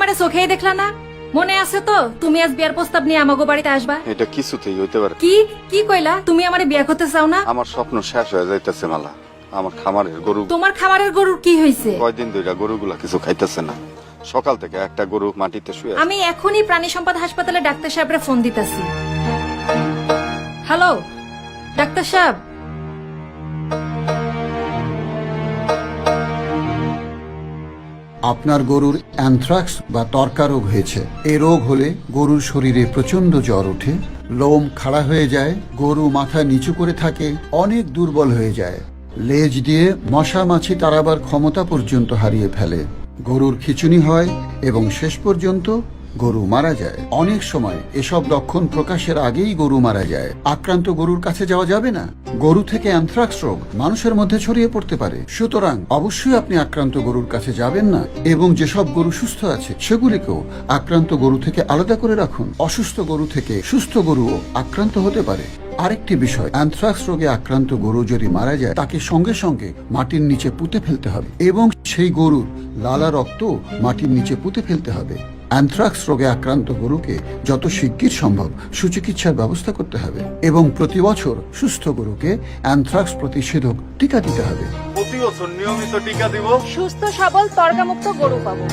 আমারে চোখেই দেখলা না? মনে আছে তো তুমি আজ বিয়ার প্রস্তাব নিয়ে আমাগো বাড়িতে আসবা? এটা কিছুতেই হইতে পারে। কি কি কইলা? তুমি আমারে বিয়া করতে চাও না? আমার স্বপ্ন শেষ হয়ে যাইতেছে মালা। আমার খামারের গরু তোমার খামারের গরুর কি হয়েছে? কয়দিন ধরে গরুগুলা কিছু খাইতেছে না। সকাল থেকে একটা গরু মাটিতে শুয়ে আছে। আমি এখনই প্রাণী সম্পদ হাসপাতালে ডাক্তার সাহেবরে ফোন দিতেছি। হ্যালো ডাক্তার সাহেব, আপনার গরুর অ্যানথ্রাক্স বা তর্কা রোগ হয়েছে। এই রোগ হলে গরুর শরীরে প্রচন্ড জ্বর ওঠে, লোম খাড়া হয়ে যায়, গরু মাথা নিচু করে থাকে, অনেক দুর্বল হয়ে যায়, লেজ দিয়ে মশা মাছি তাড়াবার ক্ষমতা পর্যন্ত হারিয়ে ফেলে, গরুর খিঁচুনি হয় এবং শেষ পর্যন্ত গরু মারা যায়। অনেক সময় এসব লক্ষণ প্রকাশের আগেই গরু মারা যায়। আক্রান্ত গরুর কাছে যাওয়া যাবে না। গরু থেকে অ্যানথ্রাক্স রোগ মানুষের মধ্যে ছড়িয়ে পড়তে পারে। সুতরাং অবশ্যই আপনি আক্রান্ত গরুর কাছে যাবেন না এবং যেসব গরু সুস্থ আছে সেগুলিকেও আক্রান্ত গরু থেকে আলাদা করে রাখুন। অসুস্থ গরু থেকে সুস্থ গরুও আক্রান্ত হতে পারে। আরেকটি বিষয়, অ্যানথ্রাক্স রোগে আক্রান্ত গরু যদি মারা যায় তাকে সঙ্গে সঙ্গে মাটির নিচে পুঁতে ফেলতে হবে এবং সেই গরুর লালা রক্ত মাটির নিচে পুঁতে ফেলতে হবে। অ্যানথ্রাক্স রোগে আক্রান্ত গরুকে যত শিগগির সম্ভব সুচিকিৎসার ব্যবস্থা করতে হবে এবং প্রতি বছর সুস্থ গরুকে অ্যানথ্রাক্স প্রতিষেধক টিকা দিতে হবে। প্রতি বছর নিয়মিত টিকা দিব। সুস্থ সবল তর্কামুক্ত গরু পাবো।